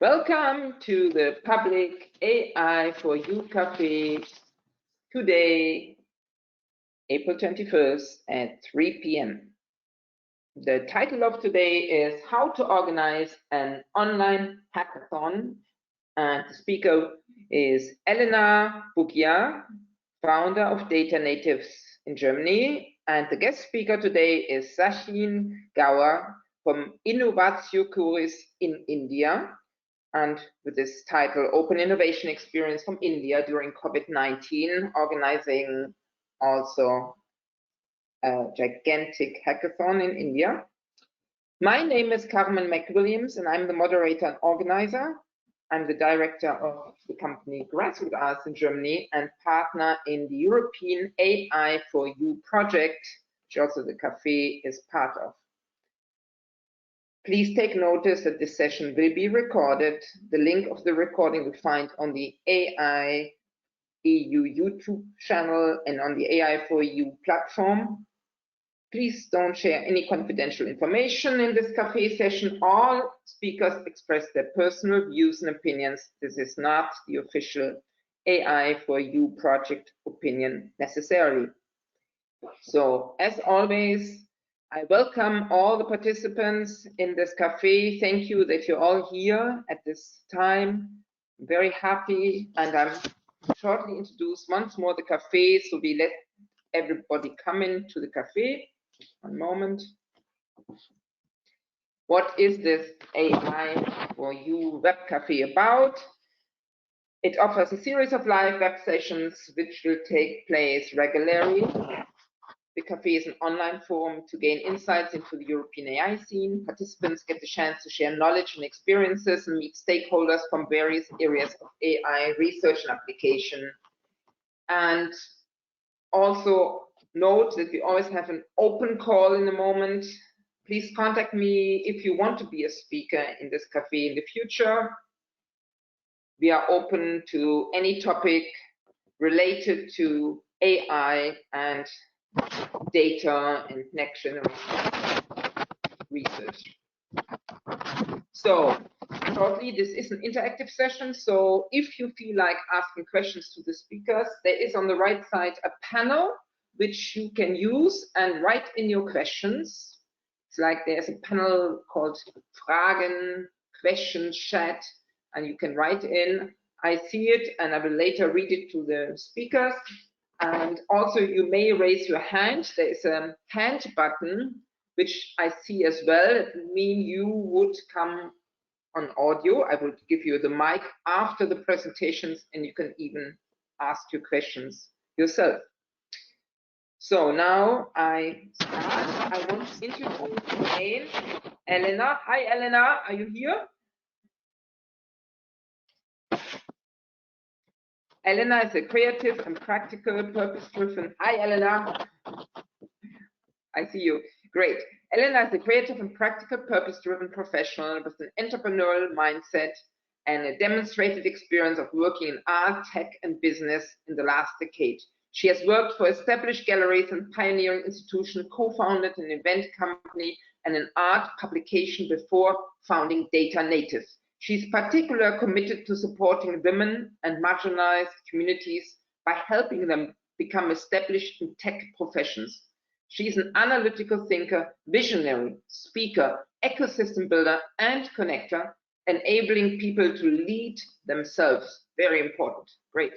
Welcome to the public AI for You Cafe today, April 21st at 3 p.m. The title of today is How to Organize an Online Hackathon, and the speaker is Elena Bugia, founder of Data Natives in Germany, and the guest speaker today is Sachin Gaur from Innovatio Curis in India, and with this title, Open Innovation Experience from India during COVID-19, organizing also a gigantic hackathon in India. My name is Carmen McWilliams, and I'm the moderator and organizer. I'm the director of the company Grassroot Arts in Germany and partner in the European AI for You project, which also the cafe is part of. Please take notice that this session will be recorded. The link of the recording you'll find on the AI EU YouTube channel and on the AI for You platform. Please don't share any confidential information in this cafe session. All speakers express their personal views and opinions. This is not the official AI for You project opinion necessarily. So, as always, I welcome all the participants in this cafe. Thank you that you're all here at this time. I'm very happy, and I'm shortly introduce once more the cafe, so we let everybody come into the cafe. One moment. What is this AI for You web cafe about? It offers a series of live web sessions which will take place regularly. The cafe is an online forum to gain insights into the European AI scene. Participants get the chance to share knowledge and experiences and meet stakeholders from various areas of AI research and application. And also note that we always have an open call in a moment. Please contact me if you want to be a speaker in this cafe in the future. We are open to any topic related to AI and data and next generation research. So shortly, this is an interactive session. So if you feel like asking questions to the speakers, there is on the right side a panel which you can use and write in your questions. It's like there's a panel called Fragen, Questions, Chat, and you can write in. I see it and I will later read it to the speakers. And also you may raise your hand. There is a hand button, which I see as well. It means you would come on audio. I will give you the mic after the presentations and you can even ask your questions yourself. So now I start. I want to introduce again Elena. Hi Elena, are you here? Elena is a creative and practical, purpose-driven. Hi, Elena. I see you. Great. Elena is a creative and practical, purpose-driven professional with an entrepreneurial mindset and a demonstrated experience of working in art, tech, and business in the last decade. She has worked for established galleries and pioneering institutions, co-founded an event company and an art publication before founding Data Natives. She's particularly committed to supporting women and marginalized communities by helping them become established in tech professions. She's an analytical thinker, visionary, speaker, ecosystem builder, and connector, enabling people to lead themselves. Very important. Great.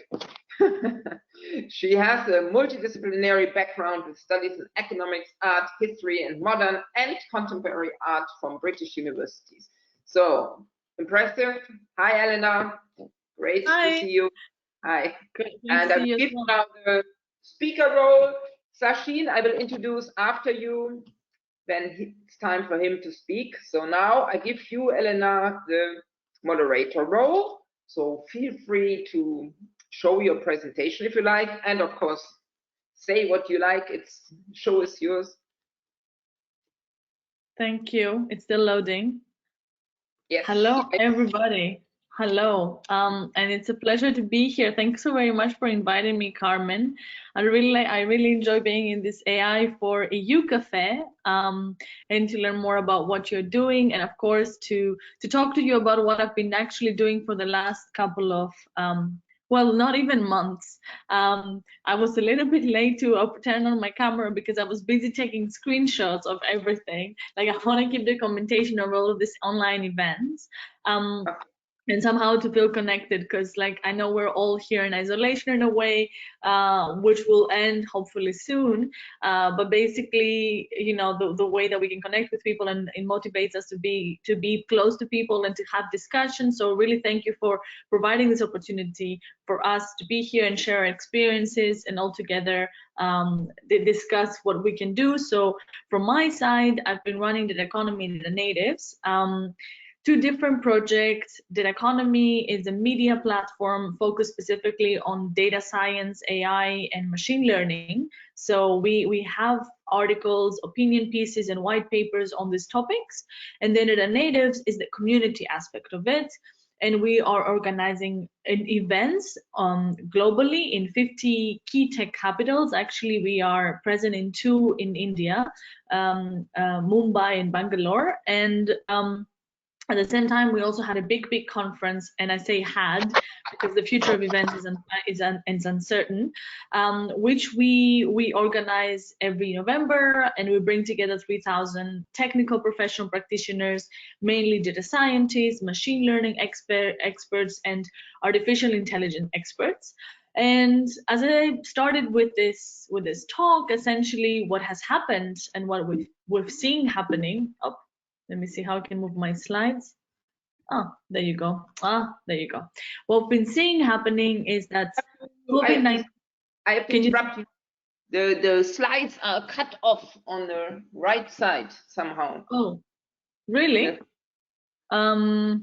She has a multidisciplinary background with studies in economics, art, history, and modern and contemporary art from British universities. So, impressive. Hi, Elena. Great to see you. Hi. And I will give you now the speaker role. Sachin, I will introduce after you. Then it's time for him to speak. So now I give you, Elena, the moderator role. So feel free to show your presentation if you like. And of course, say what you like. It's show is yours. Thank you. It's still loading. Yes. Hello, everybody. Hello, and it's a pleasure to be here. Thanks so very much for inviting me, Carmen. I really enjoy being in this AI for EU cafe, and to learn more about what you're doing, and of course to talk to you about what I've been actually doing for the last couple of well, not even months. I was a little bit late to turn on my camera because I was busy taking screenshots of everything. Like I want to keep documentation of all of these online events. Um, and somehow to feel connected, because like I know we're all here in isolation in a way, which will end hopefully soon, but basically, you know, the way that we can connect with people, and it motivates us to be close to people and to have discussions. So really thank you for providing this opportunity for us to be here and share our experiences, and all together discuss what we can do. So from my side, I've been running the economy in the natives. Two different projects. Data Economy is a media platform focused specifically on data science, AI, and machine learning. So we have articles, opinion pieces, and white papers on these topics. And then Data Natives is the community aspect of it. And we are organizing events globally in 50 key tech capitals. Actually, we are present in 2 in India, Mumbai and Bangalore. And at the same time, we also had a big conference, and I say had because the future of events is uncertain, which we organize every November, and we bring together 3,000 technical professional practitioners, mainly data scientists, machine learning experts, and artificial intelligence experts. And as I started with this talk, essentially what has happened and what we've seen happening. Oh, let me see how I can move my slides. Oh, there you go. There you go. What we've been seeing happening is that COVID-19. I have to interrupt you. The slides are cut off on the right side somehow. Oh, really? Yeah.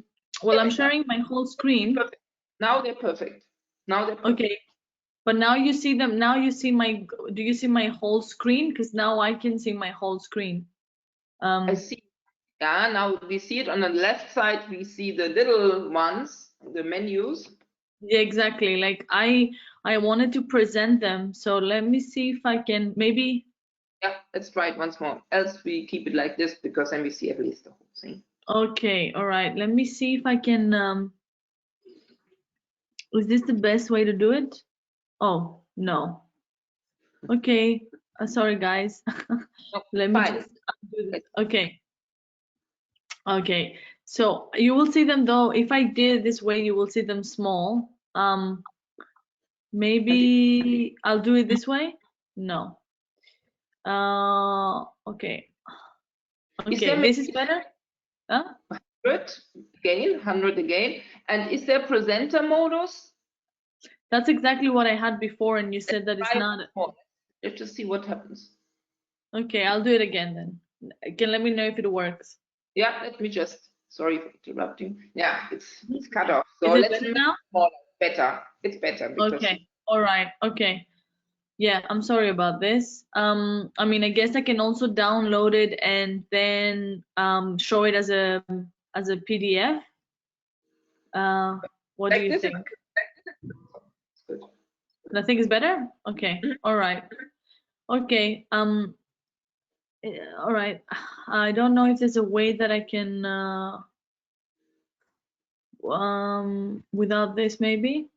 Well, I'm sharing my whole screen. Perfect. Now they're perfect. Now they're perfect. Okay. But now you see them. Now you see my. Do you see my whole screen? Because now I can see my whole screen. I see. Yeah, now we see it on the left side. We see the little ones, the menus. Yeah, exactly. Like I wanted to present them. So let me see if I can maybe. Yeah, let's try it once more. Else we keep it like this, because then we see at least the whole thing. Okay, all right. Let me see if I can. Is this the best way to do it? Oh, no. Okay. Sorry, guys. No, Let me fine. just do this. Okay. Okay. So you will see them though. If I did it this way, you will see them small. Maybe I'll do it this way. No. Okay. Okay. This is better. Huh? 100 again, 100 again. And is there presenter modus? That's exactly what I had before, and you said that it's not. Let's just see what happens. Okay, I'll do it again then. You can let me know if it works. Yeah, let me just, sorry for interrupting. Yeah, it's cut off. So Is it let's better make now? it smaller. Better. It's better. Because Okay. All right. Okay. Yeah, I'm sorry about this. I mean, I guess I can also download it and then show it as a PDF. What do like you this, think? it's good. I think it's better? Okay. All right. Okay. All right. I don't know if there's a way that I can without this maybe.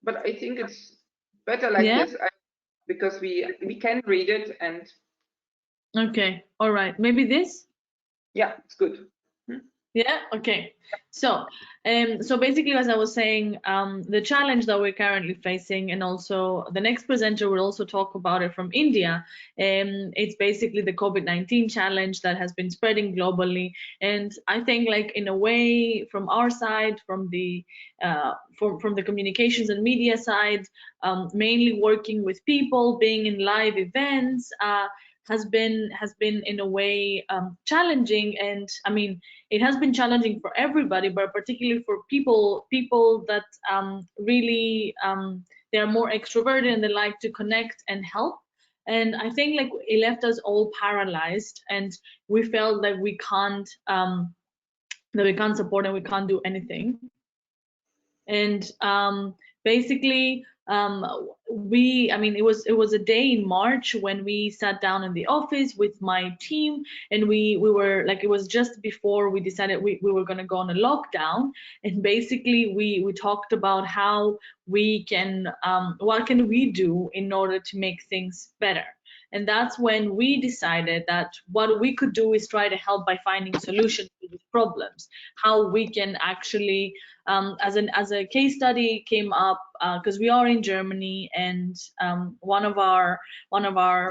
But I think it's better like Yeah? this, because we can read it, and Okay. All right. Maybe this? yeah, it's good. Yeah, okay. So, so basically, as I was saying, the challenge that we're currently facing, and also the next presenter will also talk about it from India. It's basically the COVID-19 challenge that has been spreading globally, and I think, like in a way, from our side, from the from the communications and media side, mainly working with people, being in live events. Has been in a way challenging, and I mean it has been challenging for everybody, but particularly for people that really they are more extroverted and they like to connect and help. And I think like it left us all paralyzed, and we felt that we can't support and we can't do anything. And basically I mean, it was a day in March when we sat down in the office with my team, and we were like, it was just before we decided we were going to go on a lockdown. And basically we talked about how we can what can we do in order to make things better. And that's when we decided that what we could do is try to help by finding solutions to these problems, how we can actually as a case study came up, because we are in Germany, and one of our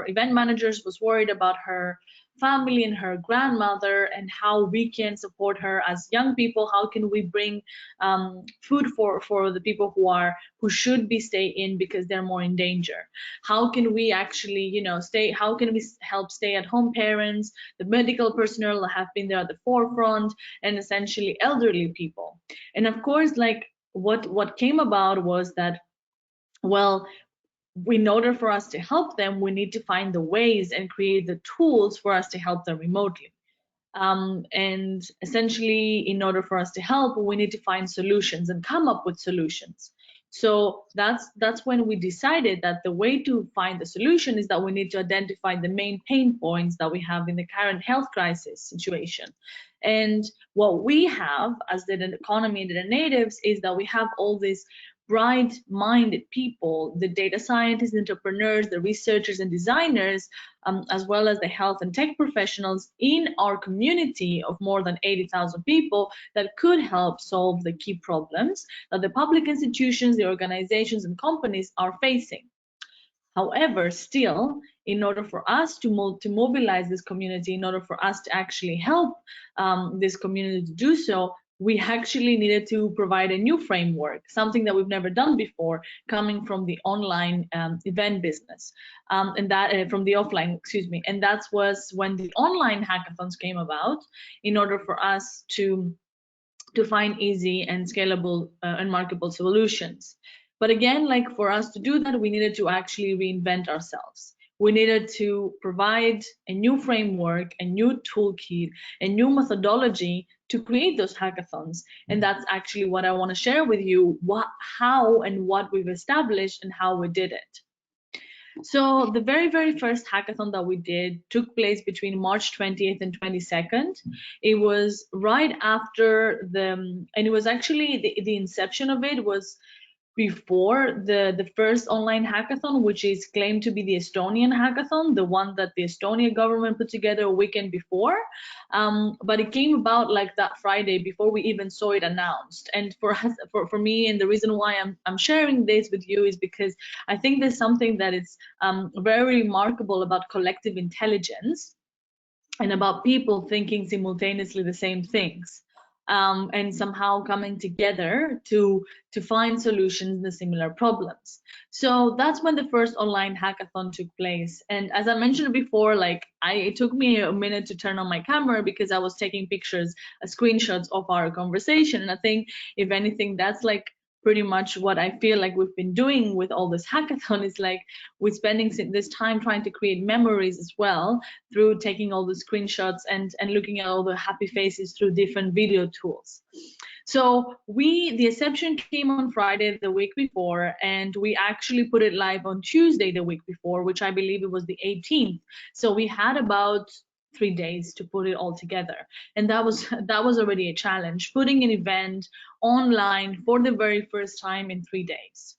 event managers was worried about her family and her grandmother, and how we can support her as young people. How can we bring food for the people who should be stay in because they're more in danger? How can we actually, you know, how can we help stay at home parents, the medical personnel that have been there at the forefront, and essentially elderly people? And of course, like what came about was that, well, in order for us to help them, we need to find the ways and create the tools for us to help them remotely. And essentially, in order for us to help, we need to find solutions and come up with solutions. So that's when we decided that the way to find the solution is that we need to identify the main pain points that we have in the current health crisis situation. And what we have as the economy and the natives is that we have all these bright-minded people, the data scientists, entrepreneurs, the researchers and designers, as well as the health and tech professionals in our community of more than 80,000 people that could help solve the key problems that the public institutions, the organizations and companies are facing. However, still, in order for us to mobilize this community, in order for us to actually help this community to do so, we actually needed to provide a new framework, something that we've never done before, coming from the online event business, and that from the offline, excuse me. And that was when the online hackathons came about, in order for us to find easy and scalable and marketable solutions. But again, like for us to do that, we needed to actually reinvent ourselves. We needed to provide a new framework, a new toolkit, a new methodology to create those hackathons. And that's actually what I want to share with you, how and what we've established and how we did it. So the very first hackathon that we did took place between March 20th and 22nd. It was right after and it was actually the inception of it was before the first online hackathon, which is claimed to be the Estonian hackathon, the one that the Estonia government put together a weekend before. But it came about like that Friday before we even saw it announced. And for us, for me, and the reason why I'm sharing this with you is because I think there's something that is very remarkable about collective intelligence and about people thinking simultaneously the same things, and somehow coming together to find solutions to similar problems. So that's when the first online hackathon took place. And as I mentioned before, like it took me a minute to turn on my camera because I was taking pictures, screenshots of our conversation. And I think if anything, that's like pretty much what I feel like we've been doing with all this hackathon, is like we're spending this time trying to create memories as well through taking all the screenshots and looking at all the happy faces through different video tools. So the inception came on Friday the week before, and we actually put it live on Tuesday the week before, which I believe it was the 18th. So we had about 3 days to put it all together, and that was already a challenge, putting an event online for the very first time in 3 days.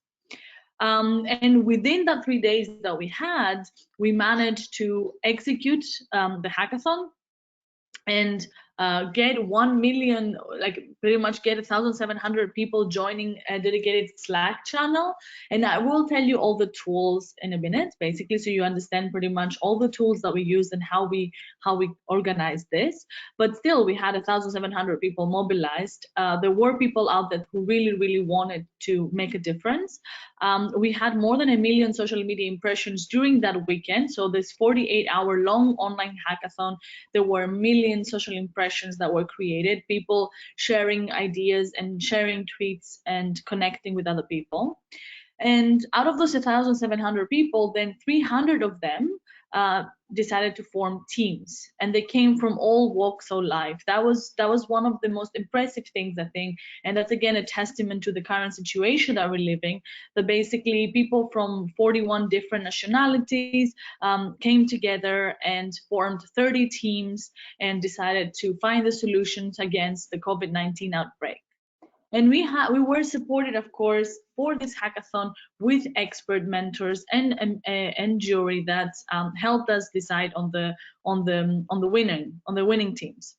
And within that 3 days that we had, we managed to execute the hackathon and get 1 million, like pretty much get 1,700 people joining a dedicated Slack channel. And I will tell you all the tools in a minute, basically, so you understand pretty much all the tools that we used and how we organized this. But still, we had 1,700 people mobilized. There were people out there who really wanted to make a difference. We had more than 1 million social media impressions during that weekend. So this 48-hour long online hackathon, there were 1 million social impressions that were created, people sharing ideas and sharing tweets and connecting with other people. And out of those 1,700 people, then 300 of them decided to form teams, and they came from all walks of life. That was one of the most impressive things, I think, and that's again a testament to the current situation that we're living. That basically people from 41 different nationalities came together and formed 30 teams and decided to find the solutions against the COVID-19 outbreak. And we were supported, of course, for this hackathon with expert mentors and jury that helped us decide on the winning teams.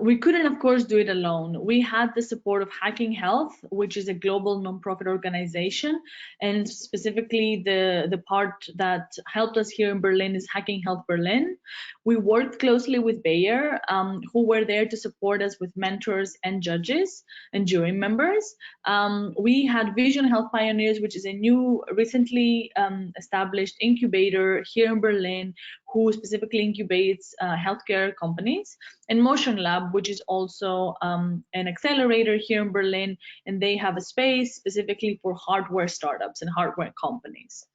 We couldn't, of course, do it alone. We had the support of Hacking Health, which is a global nonprofit organization, and specifically the part that helped us here in Berlin is Hacking Health Berlin. We worked closely with Bayer, who were there to support us with mentors and judges and jury members. We had Vision Health Pioneers, which is a new, recently established incubator here in Berlin, who specifically incubates healthcare companies, and Motion Lab, which is also an accelerator here in Berlin, and they have a space specifically for hardware startups and hardware companies.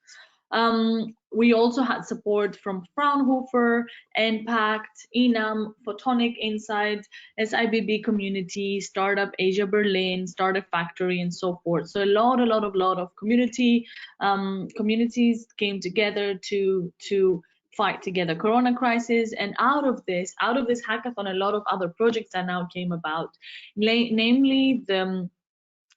We also had support from Fraunhofer, NPACT, ENAM, Photonic Insight, SIBB Community, Startup Asia Berlin, Startup Factory, and so forth. So a lot of communities came together to fight together Corona crisis. And out of this hackathon, a lot of other projects that now came about, namely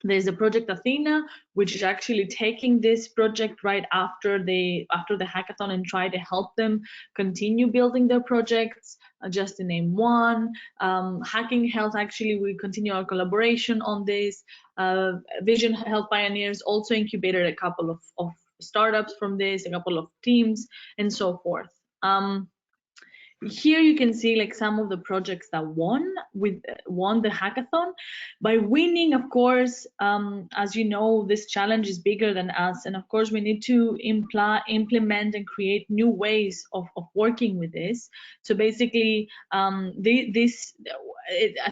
there's a project Athena, which is actually taking this project right after the hackathon and try to help them continue building their projects, just to name one. Hacking Health, actually, we continue our collaboration on this. Vision Health Pioneers also incubated a couple of startups from this, a couple of teams, and so forth. Here you can see like some of the projects that won the hackathon. By winning, of course, as you know, this challenge is bigger than us, and of course we need to implement and create new ways of working with this. So basically, I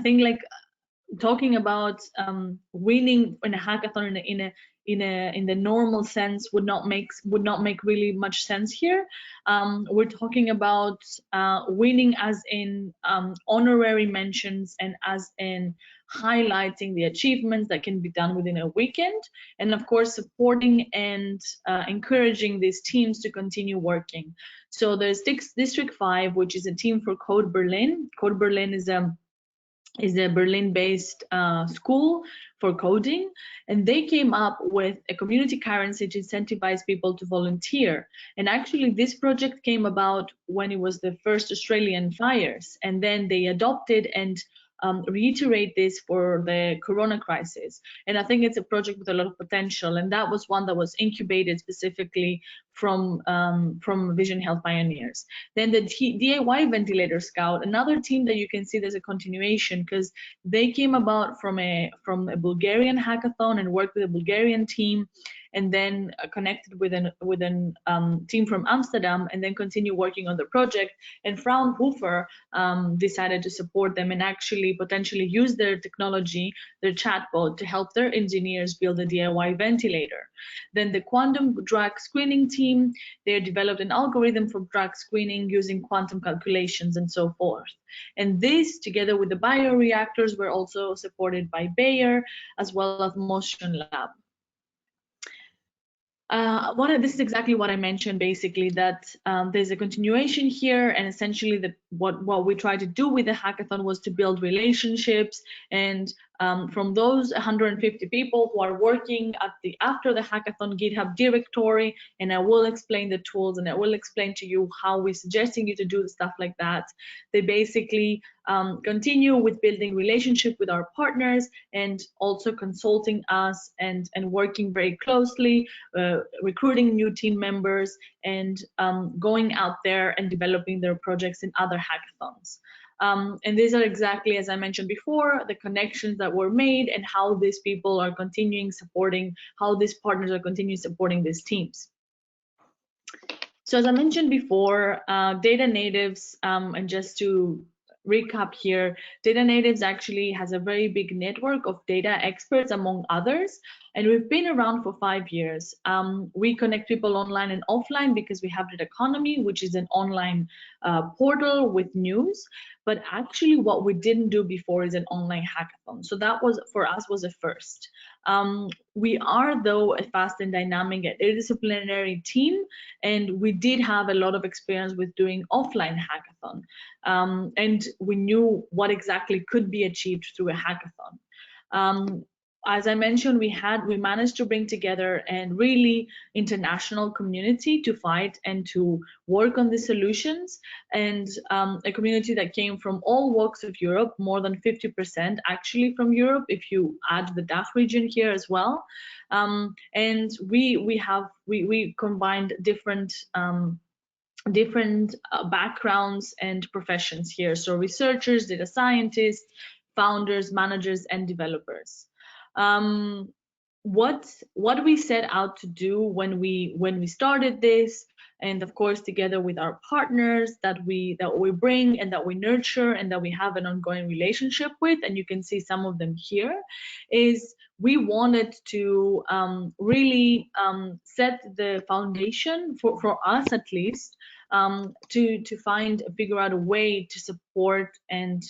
think, like, talking about winning in a hackathon in the normal sense would not make really much sense here. We're talking about winning as in honorary mentions and as in highlighting the achievements that can be done within a weekend, and of course supporting and encouraging these teams to continue working. So there's District 5, which is a team for Code Berlin. Code Berlin is a Berlin-based school for coding, and they came up with a community currency to incentivize people to volunteer. And actually this project came about when it was the first Australian fires, and then they adopted and reiterate this for the Corona crisis. And I think it's a project with a lot of potential, and that was one that was incubated specifically from Vision Health Pioneers. Then the DIY Ventilator Scout, another team that you can see there's a continuation, because they came about from a Bulgarian hackathon and worked with a Bulgarian team, and then connected with an team from Amsterdam, and then continue working on the project. And Fraunhofer decided to support them and actually potentially use their technology, their chatbot, to help their engineers build a DIY ventilator. Then the quantum drug screening team, they developed an algorithm for drug screening using quantum calculations and so forth. And this, together with the bioreactors, were also supported by Bayer as well as Motion Lab. This is exactly what I mentioned, basically, that there's a continuation here, and essentially what we tried to do with the hackathon was to build relationships, and from those 150 people who are working after the hackathon GitHub directory, and I will explain the tools and I will explain to you how we're suggesting you to do stuff like that. They basically continue with building relationship with our partners and also consulting us and working very closely, recruiting new team members, and going out there and developing their projects in other hackathons. And these are exactly, as I mentioned before, the connections that were made and how these people are continuing supporting, how these partners are continuing supporting these teams. So as I mentioned before, data natives, and just to recap here, Data Natives actually has a very big network of data experts, among others, and we've been around for 5 years. We connect people online and offline because we have Data Economy, which is an online portal with news. But actually, what we didn't do before is an online hackathon. So that was, for us, was a first. We are, though, a fast and dynamic and interdisciplinary team, and we did have a lot of experience with doing offline hackathon. And we knew what exactly could be achieved through a hackathon. As I mentioned, we managed to bring together a really international community to fight and to work on the solutions, and a community that came from all walks of Europe, more than 50% actually from Europe, if you add the DACH region here as well. And we combined different backgrounds and professions here. So researchers, data scientists, founders, managers, and developers. What we set out to do when we started this, and of course together with our partners that we bring and that we nurture and that we have an ongoing relationship with, and you can see some of them here, is we wanted to really set the foundation for us, at least, to figure out a way to support and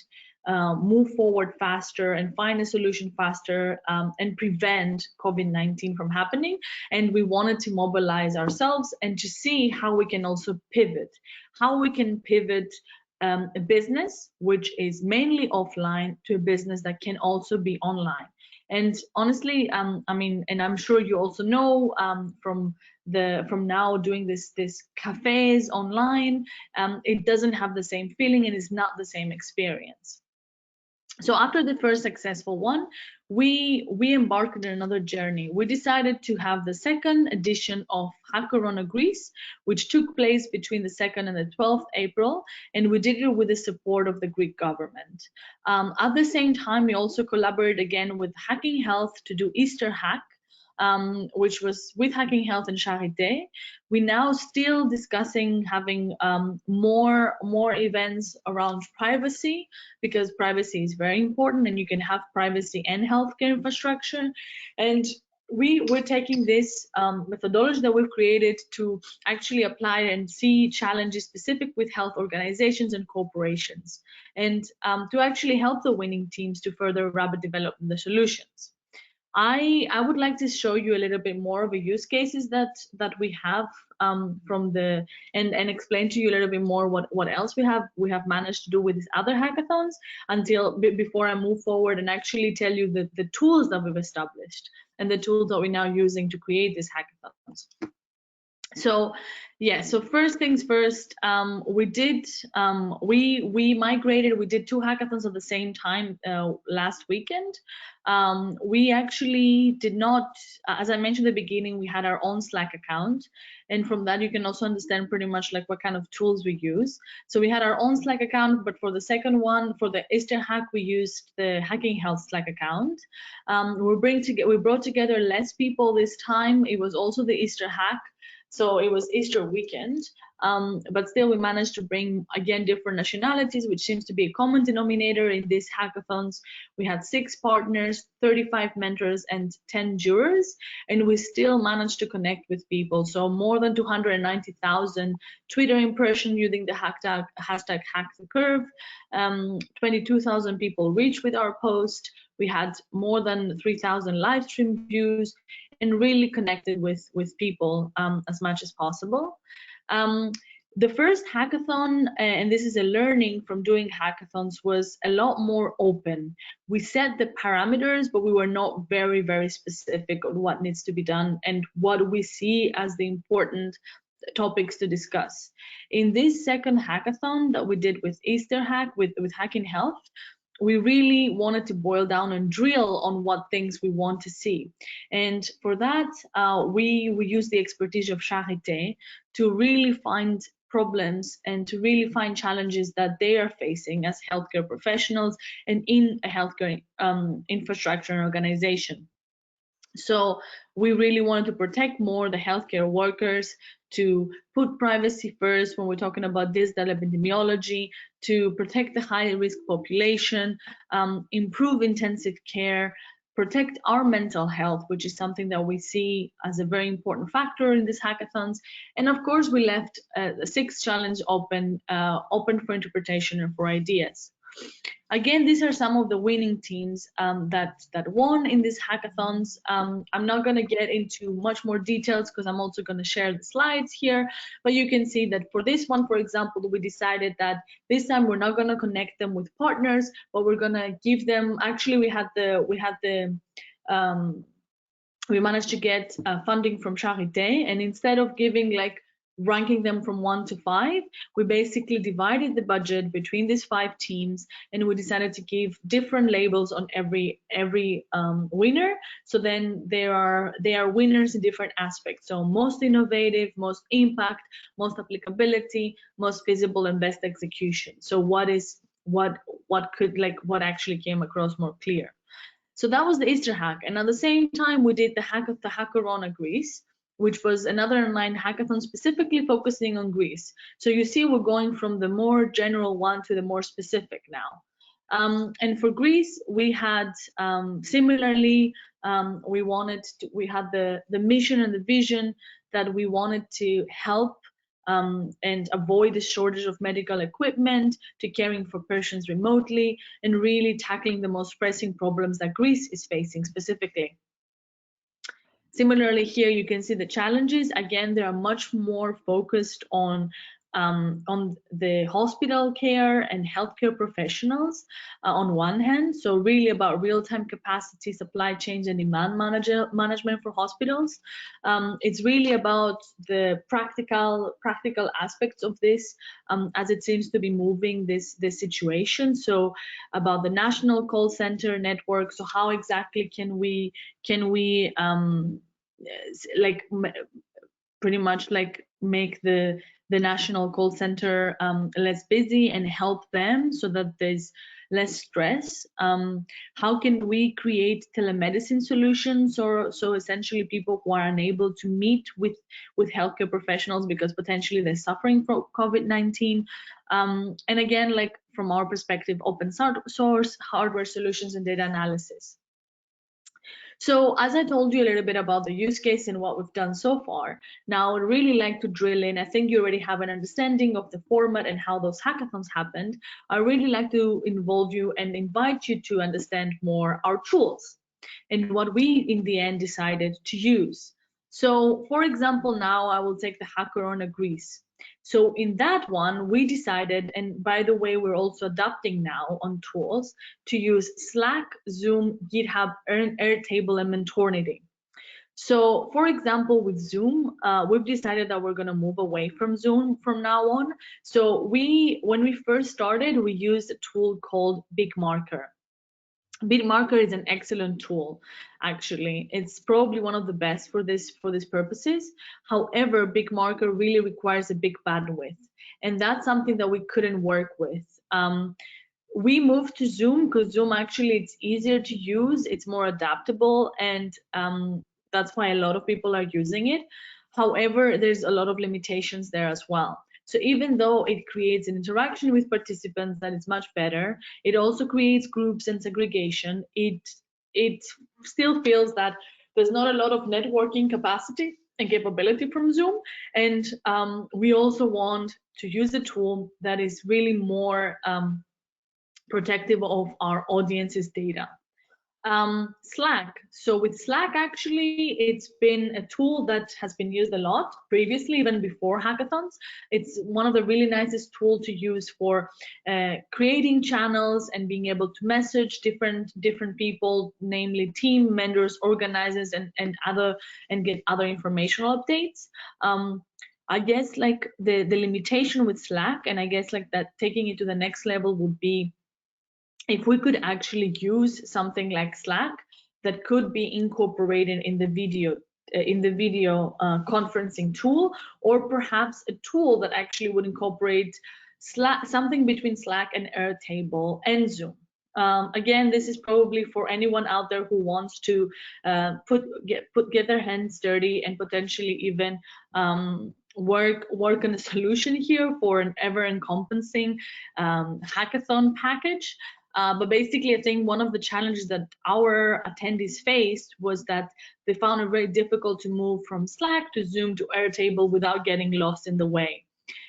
move forward faster and find a solution faster, and prevent COVID-19 from happening. And we wanted to mobilize ourselves and to see how we can also pivot, a business which is mainly offline to a business that can also be online. And honestly, I mean, and I'm sure you also know from now doing this cafes online, it doesn't have the same feeling and it's not the same experience. So after the first successful one, we embarked on another journey. We decided to have the second edition of Hackathon Greece, which took place between the 2nd and the 12th April, and we did it with the support of the Greek government. At the same time, we also collaborated again with Hacking Health to do Easter Hack, which was with Hacking Health and Charité. We now still discussing having more events around privacy, because privacy is very important, and you can have privacy and healthcare infrastructure. And we're taking this methodology that we've created to actually apply and see challenges specific with health organizations and corporations, and to actually help the winning teams to further rapid development the solutions. I would like to show you a little bit more of the use cases that we have from the and explain to you a little bit more what else we have managed to do with these other hackathons before I move forward and actually tell you the tools that we've established and the tools that we're now using to create these hackathons. So yeah, so first things first, we did we did 2 hackathons at the same time last weekend. We actually did not, as I mentioned at the beginning, we had our own Slack account, and from that you can also understand pretty much like what kind of tools we use. So we had our own Slack account, but for the second one, for the Easter hack, we used the Hacking Health Slack account. We brought together less people this time. It was also the Easter hack, so it was Easter weekend, but still we managed to bring, again, different nationalities, which seems to be a common denominator in these hackathons. We had 6 partners, 35 mentors, and 10 jurors, and we still managed to connect with people. So more than 290,000 Twitter impressions using the hashtag #HackTheCurve, 22,000 people reached with our post. We had more than 3,000 live stream views, and really connected with people as much as possible. The first hackathon, and this is a learning from doing hackathons, was a lot more open. We set the parameters, but we were not very, very specific on what needs to be done and what we see as the important topics to discuss. In this second hackathon that we did with Easter Hack, with Hacking Health, we really wanted to boil down and drill on what things we want to see. And for that, we use the expertise of Charité to really find problems and to really find challenges that they are facing as healthcare professionals and in a healthcare infrastructure and organization. So we really wanted to protect more the healthcare workers, to put privacy first when we're talking about digital epidemiology, to protect the high-risk population, improve intensive care, protect our mental health, which is something that we see as a very important factor in these hackathons. And of course, we left a sixth challenge open for interpretation and for ideas. Again, these are some of the winning teams that won in these hackathons. I'm not going to get into much more details because I'm also going to share the slides here, but you can see that for this one, for example, we decided that this time we're not going to connect them with partners, but we're going to give them, actually we managed to get funding from Charité, and instead of giving ranking them from 1 to 5, we basically divided the budget between these 5 teams, and we decided to give different labels on every winner. So then they are winners in different aspects. So most innovative, most impact, most applicability, most feasible, and best execution. So what actually came across more clear. So that was the Easter hack. And at the same time, we did the hackathon Greece, which was another online hackathon specifically focusing on Greece. So you see, we're going from the more general one to the more specific now. And for Greece, we had similarly, we had the mission and the vision that we wanted to help and avoid the shortage of medical equipment, to caring for patients remotely, and really tackling the most pressing problems that Greece is facing specifically. Similarly, here you can see the challenges. Again, they are much more focused on the hospital care and healthcare professionals on one hand, so really about real-time capacity, supply chains, and demand management for hospitals. It's really about the practical aspects of this as it seems to be moving this situation. So about the national call center network. So how exactly can we pretty much make the national call center less busy and help them so that there's less stress? How can we create telemedicine solutions, or so essentially people who are unable to meet with healthcare professionals because potentially they're suffering from COVID-19? And again, from our perspective, open source hardware solutions and data analysis. So as I told you a little bit about the use case and what we've done so far, now I'd really like to drill in. I think you already have an understanding of the format and how those hackathons happened. I really like to involve you and invite you to understand more our tools and what we in the end decided to use. So for example, now I will take the hackathon Greece. So in that one, we decided, and by the way, we're also adapting now on tools, to use Slack, Zoom, GitHub, Airtable, and Mentornity. So for example, with Zoom, we've decided that we're going to move away from Zoom from now on. So when we first started, we used a tool called BigMarker. BitMarker is an excellent tool, actually. It's probably one of the best for this purposes. However, BitMarker really requires a big bandwidth, and that's something that we couldn't work with. We moved to Zoom because Zoom actually it's easier to use, it's more adaptable, and that's why a lot of people are using it. However, there's a lot of limitations there as well. So even though it creates an interaction with participants that is much better, it also creates groups and segregation. It still feels that there's not a lot of networking capacity and capability from Zoom. And we also want to use a tool that is really more protective of our audience's data. Slack. So with Slack, actually, it's been a tool that has been used a lot previously, even before hackathons. It's one of the really nicest tools to use for creating channels and being able to message different people, namely team members, organizers, and get other informational updates. I guess the limitation with Slack, and I guess that taking it to the next level would be if we could actually use something like Slack that could be incorporated in the video conferencing tool, or perhaps a tool that actually would incorporate something between Slack and Airtable and Zoom. Again, this is probably for anyone out there who wants to get their hands dirty and potentially even work on a solution here for an ever-encompassing hackathon package. But basically, I think one of the challenges that our attendees faced was that they found it very difficult to move from Slack to Zoom to Airtable without getting lost in the way.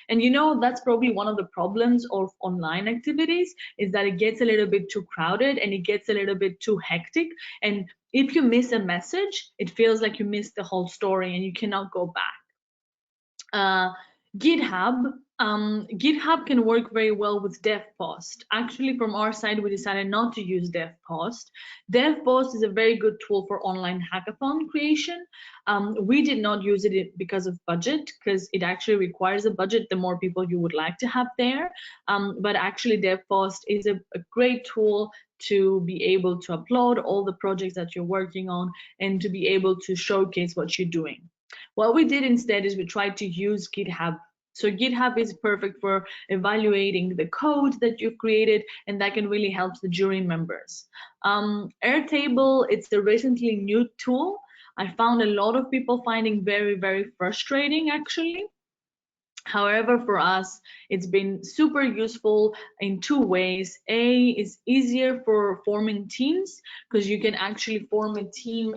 And that's probably one of the problems of online activities, is that it gets a little bit too crowded and it gets a little bit too hectic. And if you miss a message, it feels like you missed the whole story and you cannot go back. GitHub. GitHub can work very well with DevPost. Actually, from our side, we decided not to use DevPost. DevPost is a very good tool for online hackathon creation. We did not use it because of budget, because it actually requires a budget the more people you would like to have there. But actually, DevPost is a great tool to be able to upload all the projects that you're working on and to be able to showcase what you're doing. What we did instead is we tried to use GitHub. So GitHub is perfect for evaluating the code that you've created, and that can really help the jury members. Airtable, it's a recently new tool. I found a lot of people finding very, very frustrating, actually. However, for us, it's been super useful in two ways. A, is easier for forming teams, because you can actually form a team.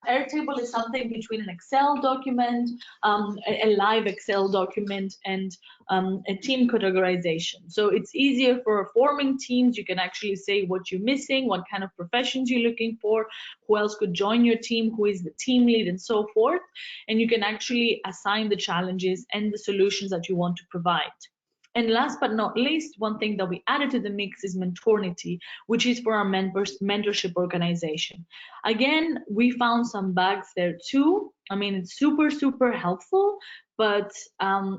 Airtable is something between an Excel document, a live Excel document, and a team categorization. So it's easier for forming teams. You can actually say what you're missing, what kind of professions you're looking for, who else could join your team, who is the team lead, and so forth. And you can actually assign the challenges and the solutions that you want to provide. And last but not least, one thing that we added to the mix is Mentornity, which is for our mentorship organization. Again, we found some bugs there too. I mean, it's super, super helpful, but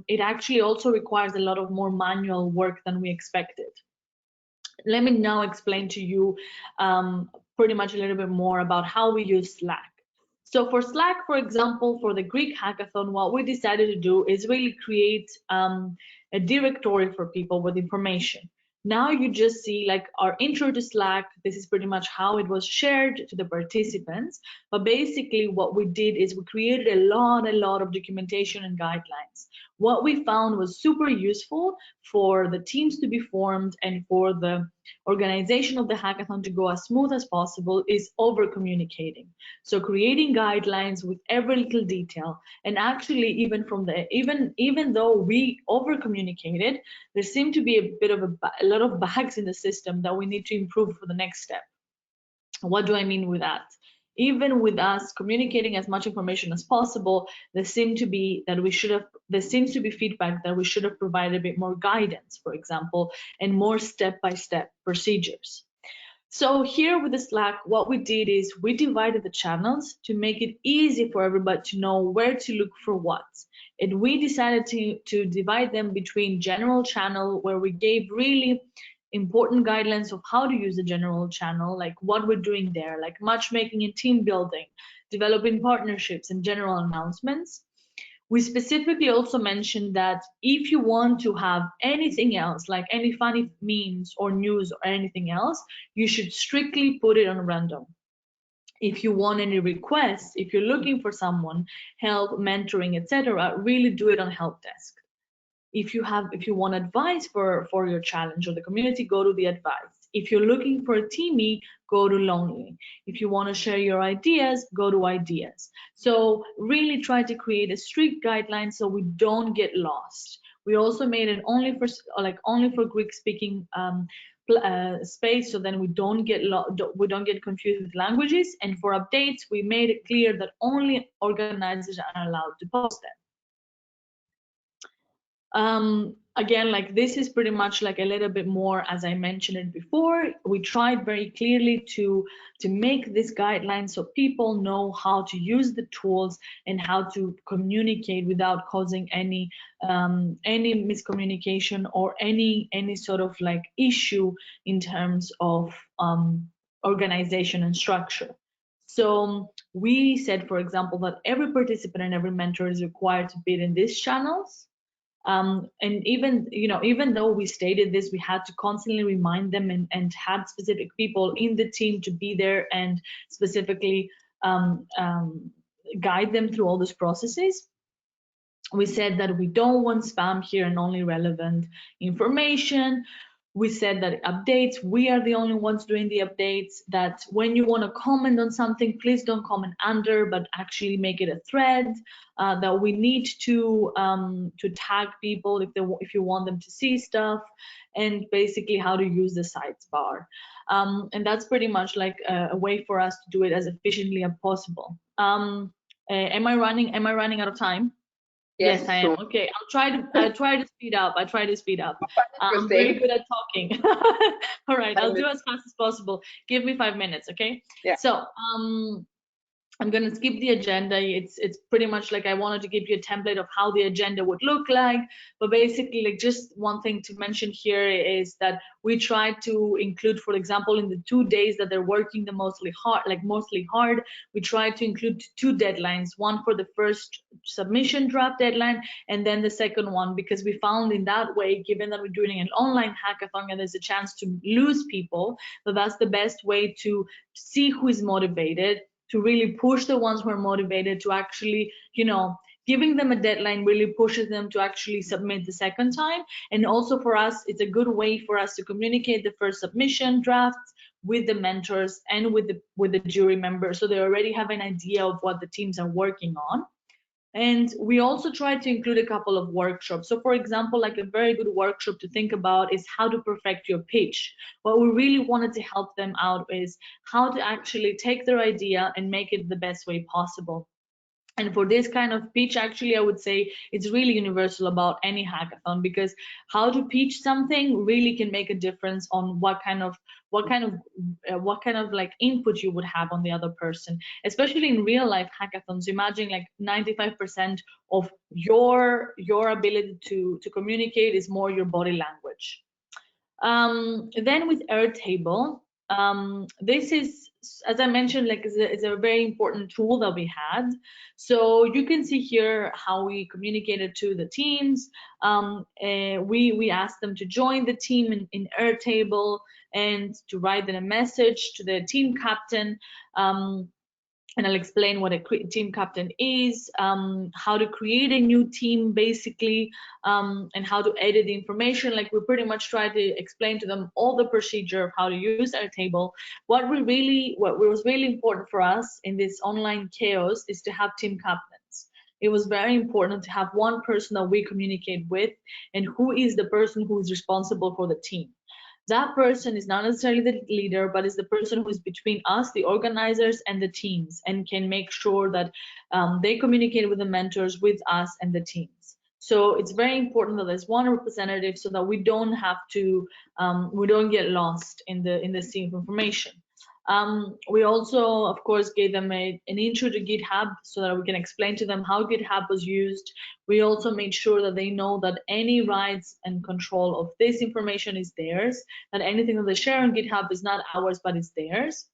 it actually also requires a lot of more manual work than we expected. Let me now explain to you pretty much a little bit more about how we use Slack. So for Slack, for example, for the Greek hackathon, what we decided to do is really create a directory for people with information. Now you just see like our intro to Slack. This is pretty much how it was shared to the participants. But basically what we did is we created a lot of documentation and guidelines. What we found was super useful for the teams to be formed and for the organization of the hackathon to go as smooth as possible is over communicating. So creating guidelines with every little detail, and actually even though we over communicated, there seemed to be a lot of bugs in the system that we need to improve for the next step. What do I mean with that? Even with us communicating as much information as possible, there seems to be feedback that we should have provided a bit more guidance, for example, and more step-by-step procedures. So here with the Slack, what we did is we divided the channels to make it easy for everybody to know where to look for what. And we decided to divide them between general channel, where we gave really important guidelines of how to use the general channel, like what we're doing there, like matchmaking and team building, developing partnerships and general announcements. We specifically also mentioned that if you want to have anything else, like any funny memes or news or anything else, you should strictly put it on random. If you want any requests, if you're looking for someone, help, mentoring, etc., really do it on help desk. If you want advice for your challenge or the community, go to the advice. If you're looking for a teamie, go to Lonely. If you want to share your ideas, go to Ideas. So really try to create a strict guideline so we don't get lost. We also made it only for Greek speaking space, so then we don't get confused with languages. And for updates, we made it clear that only organizers are allowed to post them. Again, like this is pretty much like a little bit more, as I mentioned it before, we tried very clearly to make this guideline so people know how to use the tools and how to communicate without causing any miscommunication or any sort of like issue in terms of organization and structure. So we said, for example, that every participant and every mentor is required to be in these channels. And even though we stated this, we had to constantly remind them and had specific people in the team to be there and specifically guide them through all these processes. We said that we don't want spam here and only relevant information. We said that updates, we are the only ones doing the updates, that when you want to comment on something, please don't comment under, but actually make it a thread, that we need to tag people if you want them to see stuff, and basically how to use the sidebar. And that's pretty much like a way for us to do it as efficiently as possible. Am I running out of time? Yes, I am. Sure. Okay, I'll try to speed up. I'm very Interesting. good at talking. All right, I'll do as fast as possible. Give me 5 minutes, okay? Yeah. So, I'm gonna skip the agenda. It's pretty much like I wanted to give you a template of how the agenda would look like. But basically, like, just one thing to mention here is that we try to include, for example, in the 2 days that they're working the mostly hard, we try to include 2 deadlines, one for the first submission draft deadline, and then the second one, because we found in that way, given that we're doing an online hackathon and there's a chance to lose people, so that's the best way to see who is motivated, to really push the ones who are motivated to actually, giving them a deadline really pushes them to actually submit the second time. And also for us, it's a good way for us to communicate the first submission drafts with the mentors and with the jury members, so they already have an idea of what the teams are working on. And we also try to include a couple of workshops. So for example, like a very good workshop to think about is how to perfect your pitch. What we really wanted to help them out is how to actually take their idea and make it the best way possible. And for this kind of pitch, actually, I would say it's really universal about any hackathon, because how to pitch something really can make a difference on what kind of like input you would have on the other person. Especially in real life hackathons, imagine like 95% of your ability to communicate is more your body language. Then with Airtable, this is, as I mentioned, like is a very important tool that we had. So you can see here how we communicated to the teams. We asked them to join the team in Airtable and to write them a message to the team captain. And I'll explain what a team captain is, how to create a new team basically, and how to edit the information. Like we pretty much try to explain to them all the procedure of how to use Airtable. What was really important for us in this online chaos is to have team captains. It was very important to have one person that we communicate with, and who is the person who is responsible for the team. That person is not necessarily the leader, but is the person who is between us, the organizers, and the teams, and can make sure that they communicate with the mentors, with us, and the teams. So it's very important that there's one representative, so that we don't have to, we don't get lost in the sea of information. We also, of course, gave them an intro to GitHub, so that we can explain to them how GitHub was used. We also made sure that they know that any rights and control of this information is theirs, that anything that they share on GitHub is not ours, but it's theirs.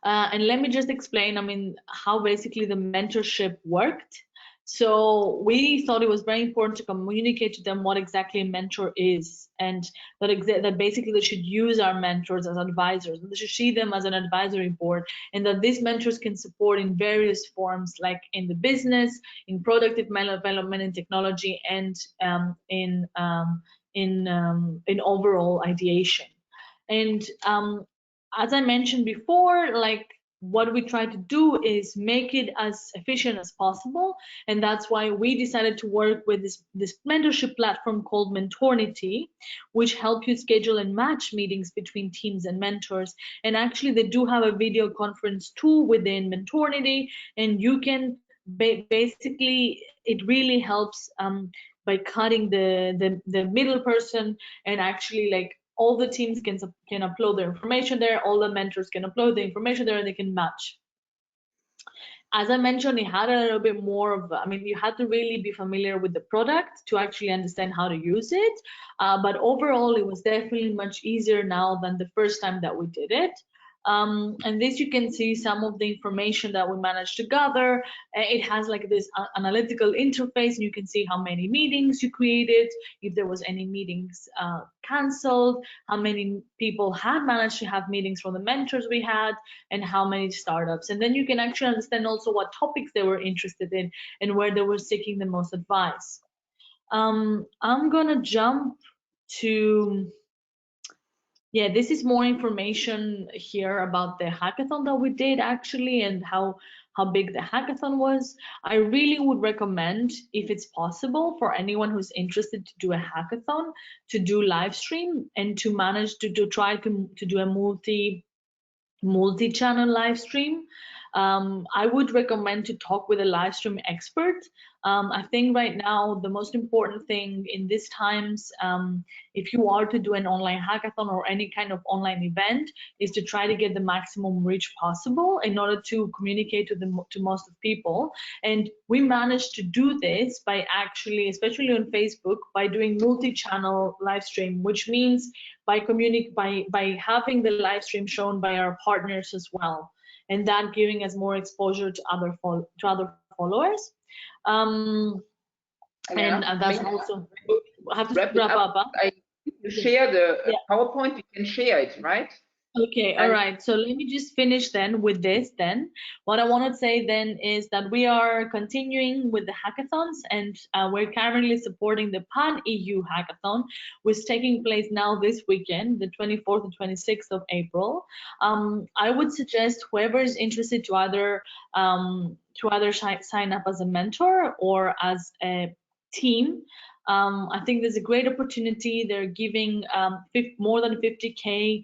And let me just explain, how basically the mentorship worked. So we thought it was very important to communicate to them what exactly a mentor is, and that basically they should use our mentors as advisors, and they should see them as an advisory board, and that these mentors can support in various forms, like in the business, in product development, in technology, and in overall ideation. And as I mentioned before, like what we try to do is make it as efficient as possible, and that's why we decided to work with this mentorship platform called Mentornity, which help you schedule and match meetings between teams and mentors. And actually they do have a video conference tool within Mentornity, and you can basically, it really helps by cutting the middle person, and actually like all the teams can upload their information there, all the mentors can upload the information there, and they can match. As I mentioned, it had a little bit more of, you had to really be familiar with the product to actually understand how to use it. But overall, it was definitely much easier now than the first time that we did it. And this, you can see some of the information that we managed to gather. It has like this analytical interface, and you can see how many meetings you created, if there was any meetings cancelled, how many people had managed to have meetings from the mentors we had, and how many startups. And then you can actually understand also what topics they were interested in and where they were seeking the most advice. I'm gonna jump to, yeah, this is more information here about the hackathon that we did actually, and how big the hackathon was. I really would recommend, if it's possible, for anyone who's interested to do a hackathon, to do live stream and to manage to try to do a multi-channel live stream. I would recommend to talk with a live stream expert. I think right now the most important thing in these times, if you are to do an online hackathon or any kind of online event, is to try to get the maximum reach possible in order to communicate to most of people. And we managed to do this by actually, especially on Facebook, by doing multi-channel live stream, which means by having the live stream shown by our partners as well, and that giving us more exposure to other followers. And that's also, I have to wrap up. You share the PowerPoint, we can share it, right? Okay, all right. So let me just finish then with this then. What I want to say then is that we are continuing with the hackathons, and we're currently supporting the Pan-EU hackathon, which is taking place now this weekend, the 24th and 26th of April. I would suggest whoever is interested to either sign up as a mentor or as a team. I think there's a great opportunity. They're giving more than 50K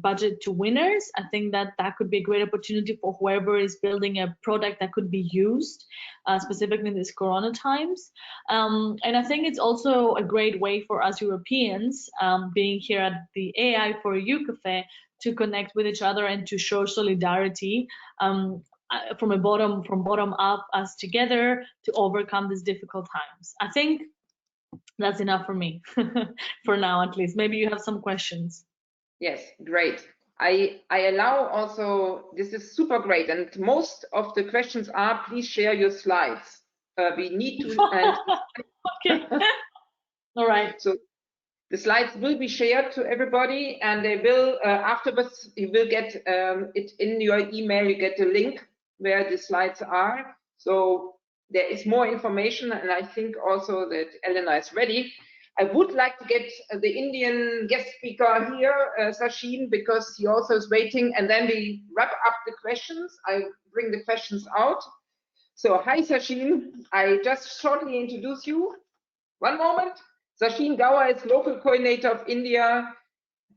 budget to winners. I think that could be a great opportunity for whoever is building a product that could be used, specifically in these Corona times. And I think it's also a great way for us Europeans, being here at the AI for EU Cafe, to connect with each other and to show solidarity. From bottom up, us together to overcome these difficult times. I think that's enough for me for now, at least. Maybe you have some questions. Yes, great. I allow also, this is super great, and most of the questions are, please share your slides. We need to. Okay. All right. So the slides will be shared to everybody, and they will afterwards. You will get it in your email. You get the link where the slides are. So there is more information, and I think also that Elena is ready. I would like to get the Indian guest speaker here, Sachin, because he also is waiting, and then we wrap up the questions. I bring the questions out. So hi, Sachin. I just shortly introduce you. One moment. Sachin Gawa is local coordinator of India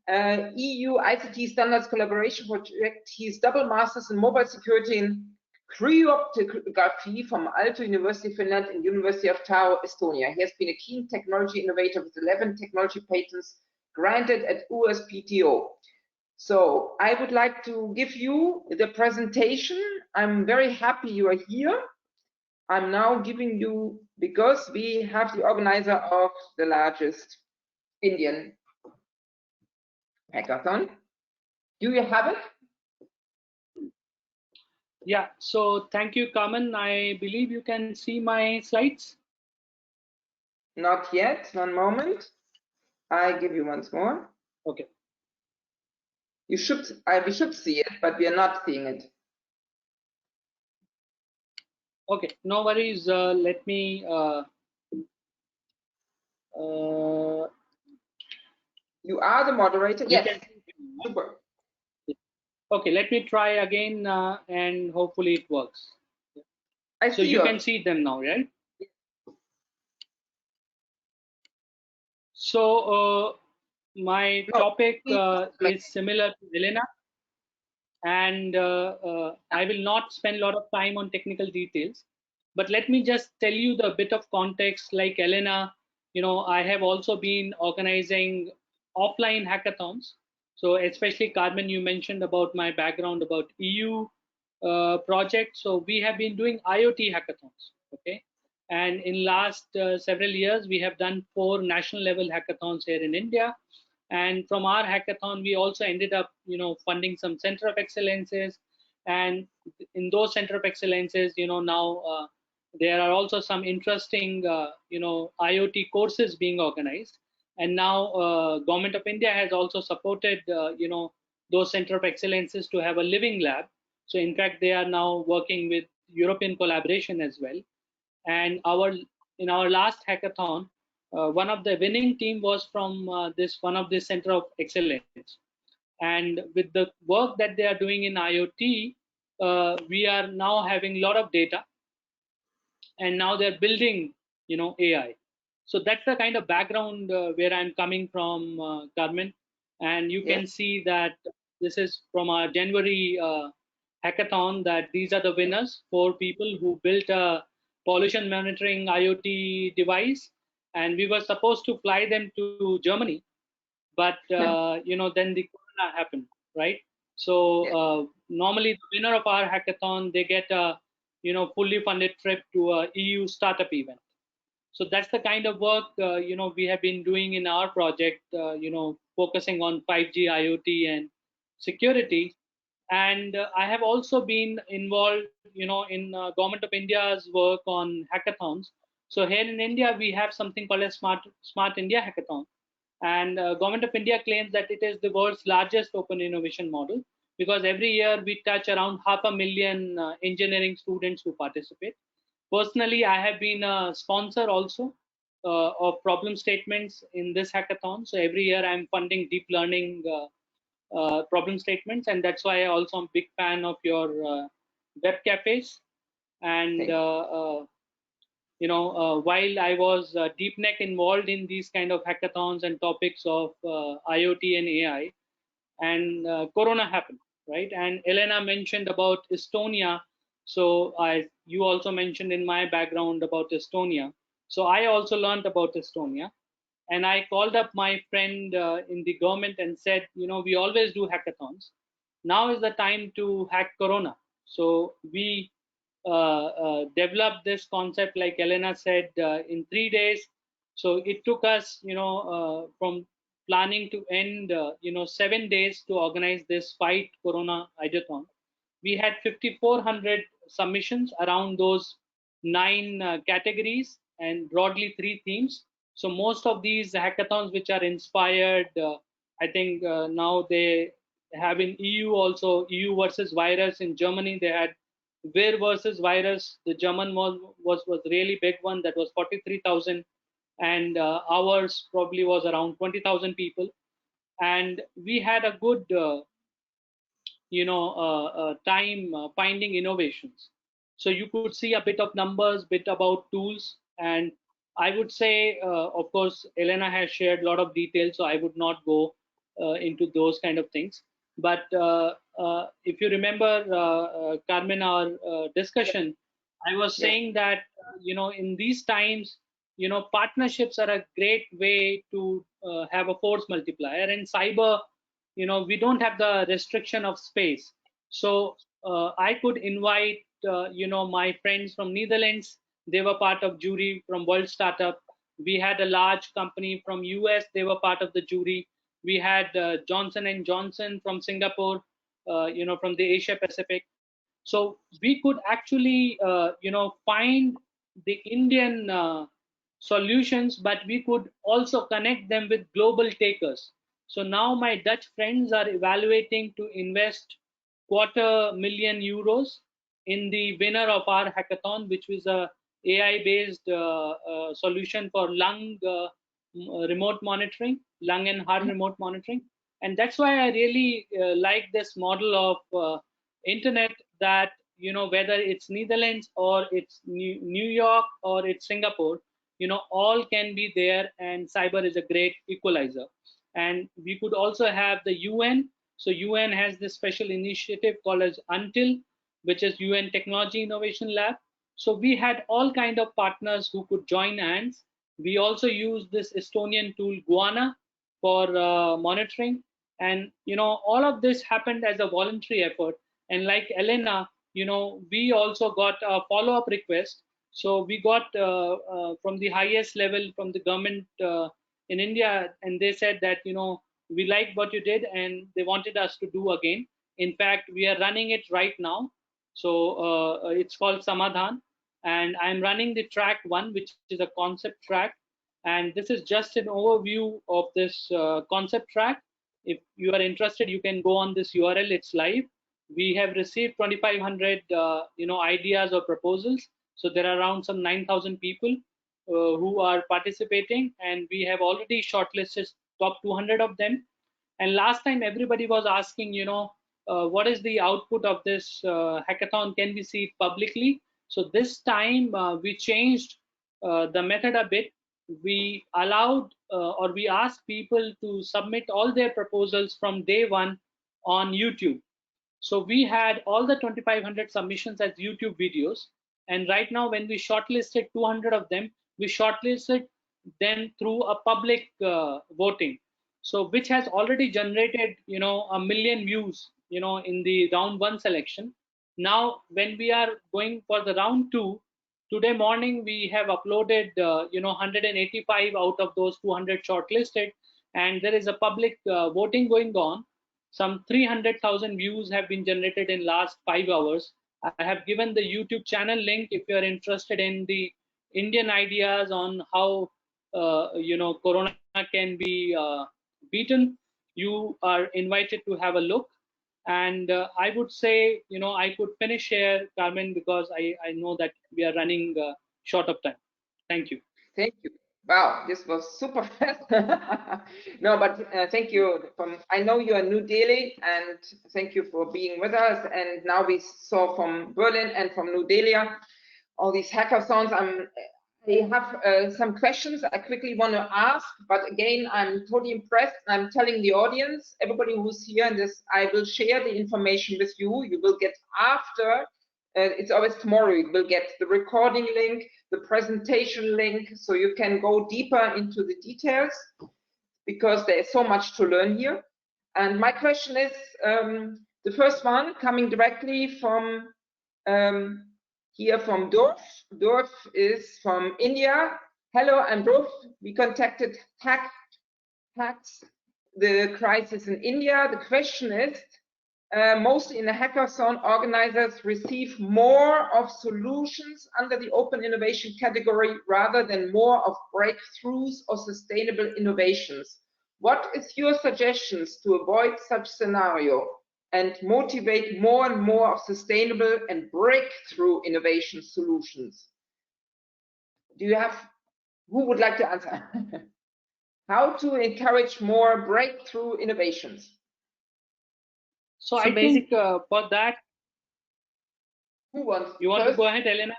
EU ICT standards collaboration project. He's double masters in mobile security and cryptography from Aalto University, Finland, and University of Taro, Estonia. He has been a keen technology innovator with 11 technology patents granted at USPTO. So I would like to give you the presentation. I'm very happy you are here. I'm now giving you, because we have the organizer of the largest Indian hackathon. Do you have it? Yeah, so thank you, Carmen. I believe you can see my slides. Not yet, one moment. I give you once more. Okay. We should see it, but we are not seeing it. Okay, no worries. Let me. You are the moderator. Yes. Super. Okay, let me try again, and hopefully it works. So you can see them now, right? So my topic is similar to Elena, and I will not spend a lot of time on technical details, but let me just tell you the bit of context. Like Elena, I have also been organizing offline hackathons. So especially Carmen, you mentioned about my background about EU project. So we have been doing IoT hackathons, okay? And in last several years, we have done 4 national level hackathons here in India. And from our hackathon, we also ended up, funding some center of excellences. And in those center of excellences, now there are also some interesting, IoT courses being organized. And now Government of India has also supported, those center of excellences to have a living lab. So in fact, they are now working with European collaboration as well. And in our last hackathon, one of the winning team was from this one of the center of excellence. And with the work that they are doing in IoT, we are now having a lot of data, and now they're building, AI. So that's the kind of background where I'm coming from, Carmen. And you can see that this is from our January hackathon, that these are the winners, 4 people who built a pollution monitoring IoT device. And we were supposed to fly them to Germany, but then the corona happened, right? So normally the winner of our hackathon, they get a fully funded trip to a EU startup event. So that's the kind of work we have been doing in our project, focusing on 5G IoT and security. And I have also been involved in Government of India's work on hackathons. So here in India, we have something called a smart India hackathon. And Government of India claims that it is the world's largest open innovation model, because every year we touch around 500,000 engineering students who participate. Personally, I have been a sponsor also of problem statements in this hackathon. So every year I'm funding deep learning problem statements, and that's why I also am a big fan of your web cafes. And while I was deep neck involved in these kind of hackathons and topics of IoT and AI, and Corona happened, right? And Elena mentioned about Estonia. So you also mentioned in my background about Estonia. So I also learned about Estonia, and I called up my friend in the government and said, we always do hackathons. Now is the time to hack Corona. So we developed this concept, like Elena said, in 3 days. So it took us, from planning to end, 7 days to organize this Fight Corona Hackathon. We had 5,400 submissions around those 9 categories, and broadly 3 themes. So most of these hackathons, which are inspired, I think now they have in EU also, EU versus virus. In Germany, they had Vir versus virus. The German was really big one, that was 43,000, and ours probably was around 20,000 people. And we had a good time finding innovations. So you could see a bit of numbers, bit about tools. And I would say, of course, Elena has shared a lot of details, so I would not go into those kind of things. But if you remember, Carmen, our discussion, I was saying that in these times, partnerships are a great way to have a force multiplier. And cyber, we don't have the restriction of space. So I could invite my friends from Netherlands. They were part of jury from World Startup. We had a large company from US. They were part of the jury. We had Johnson and Johnson from Singapore, from the Asia Pacific. So we could actually find the Indian solutions, but we could also connect them with global takers. So now my Dutch friends are evaluating to invest €250,000 in the winner of our hackathon, which was a AI-based solution for lung remote monitoring, lung and heart remote monitoring. And that's why I really like this model of internet, that whether it's Netherlands or it's New York or it's Singapore, all can be there, and cyber is a great equalizer. And we could also have the UN. So UN has this special initiative called as Until, which is UN Technology Innovation Lab. So we had all kind of partners who could join hands. We also use this Estonian tool Guana for monitoring. And all of this happened as a voluntary effort. And like Elena, we also got a follow-up request. So we got from the highest level from the government in India, and they said that we liked what you did, and they wanted us to do again. In fact, we are running it right now. So it's called Samadhan, and I'm running the track 1, which is a concept track. And this is just an overview of this concept track. If you are interested, you can go on this URL. It's live. We have received 2,500 ideas or proposals. So there are around some 9,000 people who are participating, and we have already shortlisted top 200 of them. And last time everybody was asking, what is the output of this hackathon? Can we see it publicly? So this time we changed the method a bit. We allowed or we asked people to submit all their proposals from day one on YouTube. So we had all the 2,500 submissions as YouTube videos. And right now, when we shortlisted 200 of them, we shortlisted them through a public voting. So which has already generated, 1 million views, in the round 1 selection. Now, when we are going for the round 2, today morning we have uploaded, 185 out of those 200 shortlisted, and there is a public voting going on. Some 300,000 views have been generated in last 5 hours. I have given the YouTube channel link if you are interested in the Indian ideas on how Corona can be beaten. You are invited to have a look. And I would say, I could finish here, Carmen, because I know that we are running short of time. Thank you. Thank you. Wow, this was super fast. No, but thank you. I know you are New Delhi, and thank you for being with us. And now we saw from Berlin and from New Delhi all these hackathons. I have some questions I quickly want to ask, but again, I'm totally impressed. I'm telling the audience, everybody who's here in this, I will share the information with you. You will get after. It's always tomorrow. You will get the recording link, the presentation link, so you can go deeper into the details, because there is so much to learn here. And my question is, the first one coming directly from here from Dorf. Dorf is from India. Hello, I'm Dorf. We contacted Hacks, the crisis in India. The question is, mostly in the hackathon, organizers receive more of solutions under the open innovation category rather than more of breakthroughs or sustainable innovations. What is your suggestions to avoid such scenario and motivate more and more of sustainable and breakthrough innovation solutions? Do you have, who would like to answer? How to encourage more breakthrough innovations? So I think for that, who wants? You want to go ahead, Elena?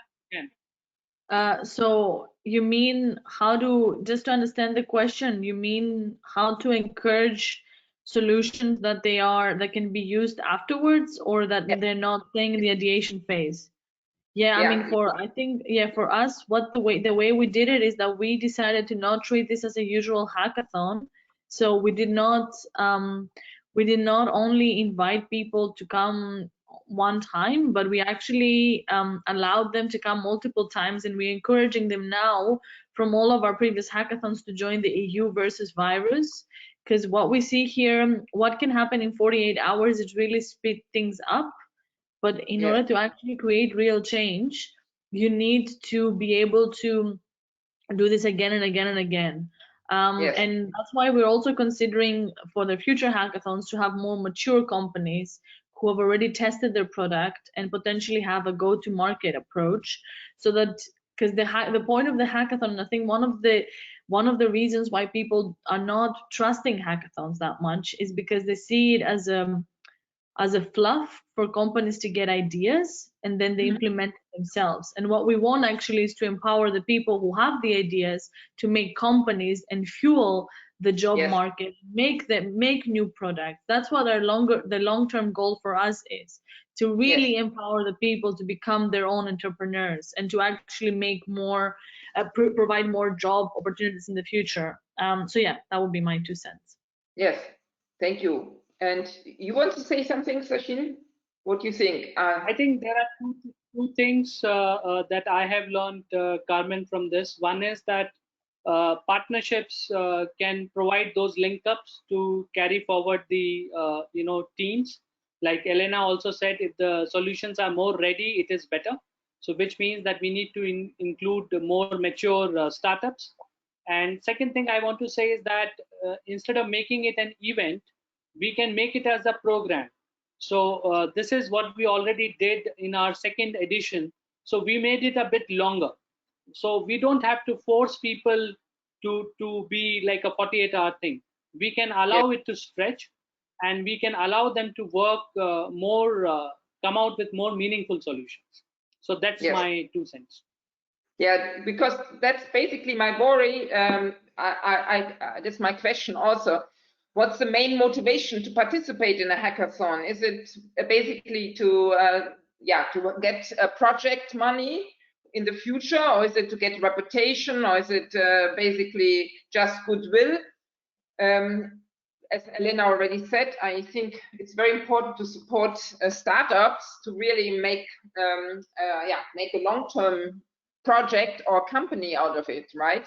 So you mean how to, just to understand the question, you mean how to encourage solutions that that can be used afterwards, or that they're not staying in the ideation phase? Yeah, I mean, I think, for us, the way we did it is that we decided to not treat this as a usual hackathon. So we did not only invite people to come one time, but we actually allowed them to come multiple times, and we're encouraging them now from all of our previous hackathons to join the EU versus virus. Because what we see here, what can happen in 48 hours is really speed things up. But in order to actually create real change, you need to be able to do this again and again and again. And that's why we're also considering for the future hackathons to have more mature companies who have already tested their product and potentially have a go-to-market approach. So that, because the point of the hackathon, I think one of the reasons why people are not trusting hackathons that much is because they see it as a fluff for companies to get ideas, and then they implement it themselves. And what we want actually is to empower the people who have the ideas to make companies and fuel the job market, make new products. That's what the long-term goal for us is, to really empower the people to become their own entrepreneurs and to actually make more, provide more job opportunities in the future. So yeah, that would be my 2 cents. Yes, thank you. And you want to say something, Sachin? What do you think? I think there are two things that I have learned, Carmen, from this. One is that partnerships can provide those link ups to carry forward the teams. Like Elena also said, if the solutions are more ready, it is better. So which means that we need to include more mature startups. And second thing I want to say is that instead of making it an event, we can make it as a program. So this is what we already did in our second edition. So we made it a bit longer. So we don't have to force people to be like a 48-hour thing. We can allow it to stretch, and we can allow them to work come out with more meaningful solutions. So that's my 2 cents. Yeah, because that's basically my worry. That's my question also. What's the main motivation to participate in a hackathon? Is it basically to get project money in the future, or is it to get reputation, or is it basically just goodwill? As Elena already said, I think it's very important to support startups to really make a long-term project or company out of it, right?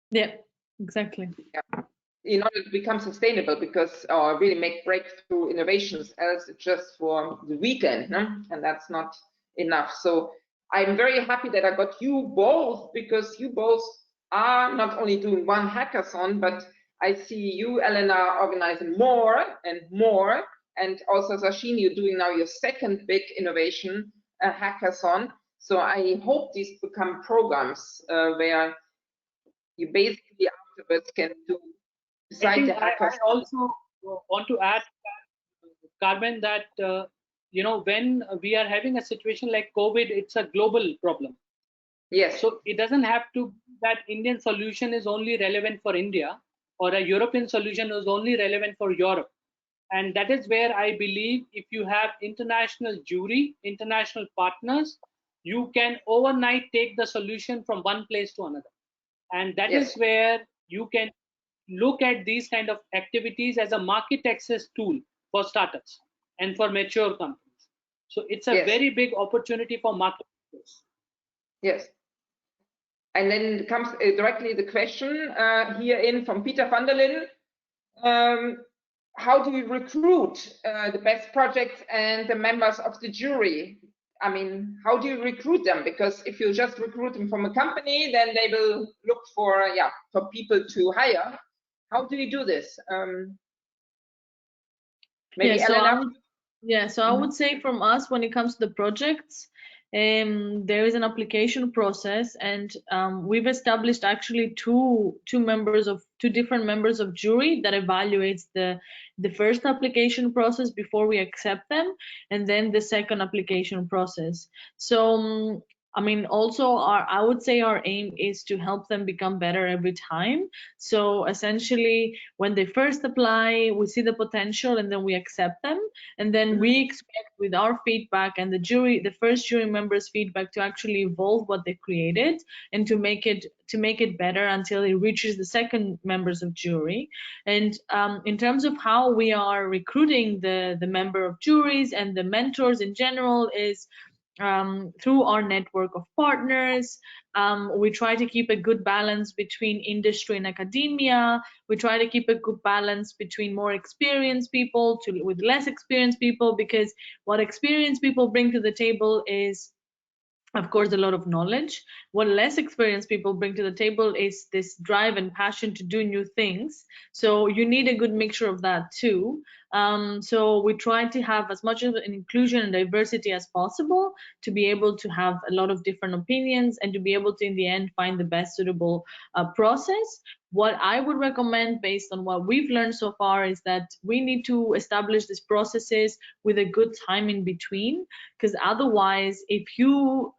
Yeah, exactly. Yeah. In order to become sustainable, because or really make breakthrough innovations, else it's just for the weekend, no? And that's not enough. So I'm very happy that I got you both, because you both are not only doing one hackathon, but I see you, Elena, organizing more and more, and also Sashini, you're doing now your second big innovation hackathon. So I hope these become programs where you basically afterwards can do. I also want to add, Carmen, that when we are having a situation like COVID, it's a global problem. Yes. So it doesn't have to be that Indian solution is only relevant for India, or a European solution is only relevant for Europe. And that is where I believe if you have international jury, international partners, you can overnight take the solution from one place to another. And that is where you can look at these kind of activities as a market access tool for startups and for mature companies. So it's a very big opportunity for market access. Yes. And then comes directly the question here in from Peter van der Linden. How do we recruit the best projects and the members of the jury? I mean, how do you recruit them? Because if you just recruit them from a company, then they will look for people to hire. How do you do this? Maybe Elena? So I would say from us, when it comes to the projects, there is an application process, and we've established actually two different members of jury that evaluates the first application process before we accept them, and then the second application process. So I mean, also I would say our aim is to help them become better every time. So essentially, when they first apply, we see the potential, and then we accept them, and then we expect with our feedback and the first jury members' feedback, to actually evolve what they created and to make it better until it reaches the second members of jury. And in terms of how we are recruiting the member of juries and the mentors in general is through our network of partners. We try to keep a good balance between industry and academia. We try to keep a good balance between more experienced people with less experienced people, because what experienced people bring to the table is, of course, a lot of knowledge. What less experienced people bring to the table is this drive and passion to do new things. So you need a good mixture of that too. So we try to have as much of an inclusion and diversity as possible, to be able to have a lot of different opinions and to be able to, in the end, find the best suitable process. What I would recommend, based on what we've learned so far, is that we need to establish these processes with a good time in between, because otherwise, if you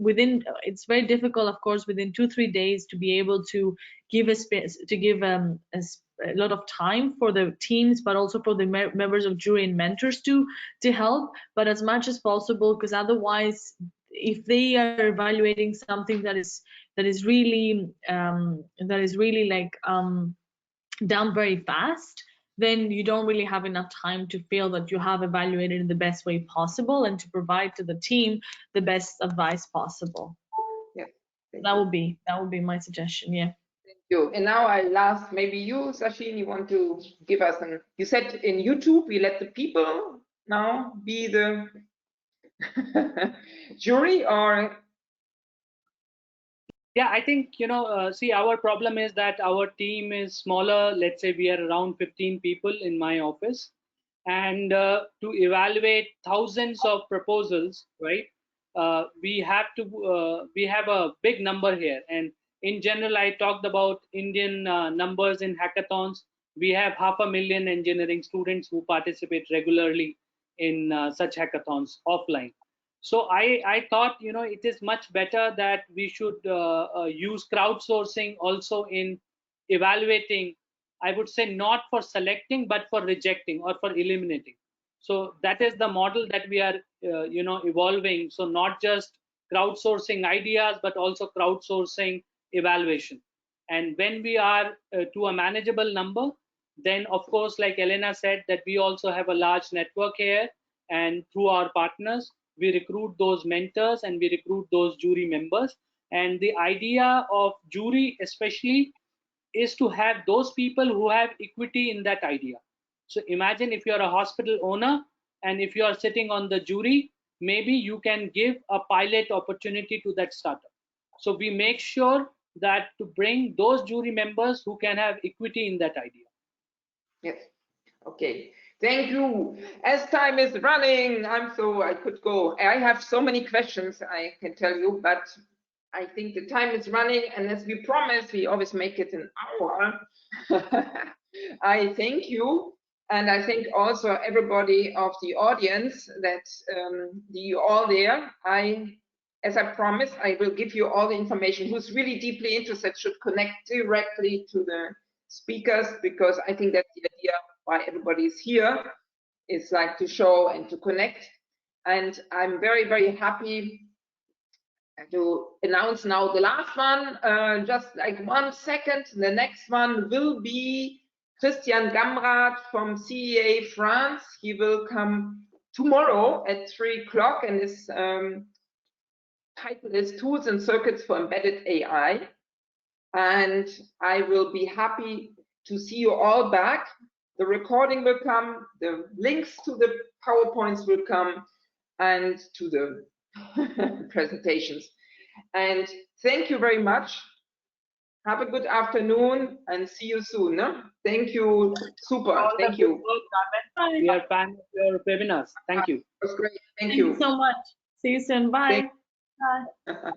it's very difficult, of course, within 2-3 days to be able to give a lot of time for the teams, but also for the members of jury and mentors to help, but as much as possible, because otherwise, if they are evaluating something that is really like done very fast, then you don't really have enough time to feel that you have evaluated in the best way possible and to provide to the team the best advice possible. Yeah. That would be my suggestion. Yeah. Thank you. And now I'll ask maybe you, Sachin, you want to give us an, you said in YouTube, we let the people now be the jury, or? Yeah, I think, see, our problem is that our team is smaller. Let's say we are around 15 people in my office. And to evaluate thousands of proposals, right? We have a big number here. And in general, I talked about Indian numbers in hackathons. We have 500,000 engineering students who participate regularly in such hackathons offline. So I thought, it is much better that we should use crowdsourcing also in evaluating. I would say not for selecting, but for rejecting or for eliminating. So that is the model that we are, evolving. So not just crowdsourcing ideas, but also crowdsourcing evaluation. And when we are to a manageable number, then of course, like Elena said, that we also have a large network here, and through our partners, we recruit those mentors and we recruit those jury members. And the idea of jury especially is to have those people who have equity in that idea. So imagine if you're a hospital owner and if you are sitting on the jury, maybe you can give a pilot opportunity to that startup. So we make sure that to bring those jury members who can have equity in that idea. Yes. Okay. Thank you. As time is running, I could go. I have so many questions, I can tell you, but I think the time is running, and as we promised, we always make it an hour. I thank you, and I thank also everybody of the audience that you all there. As I promised, I will give you all the information. Who's really deeply interested should connect directly to the speakers, because I think that's the idea why everybody is here, is like to show and to connect. And I'm very, very happy to announce now the last one, just like 1 second. The next one will be Christian Gamrat from CEA France. He will come tomorrow at 3 o'clock, and his title is Tools and Circuits for Embedded AI. And I will be happy to see you all back. The recording will come, the links to the PowerPoints will come, and to the presentations. And thank you very much. Have a good afternoon and see you soon. No? Thank you. Super. Thank you. We are fans of your webinars. Thank you. It was great. Thank you so much. See you soon. Bye. Bye.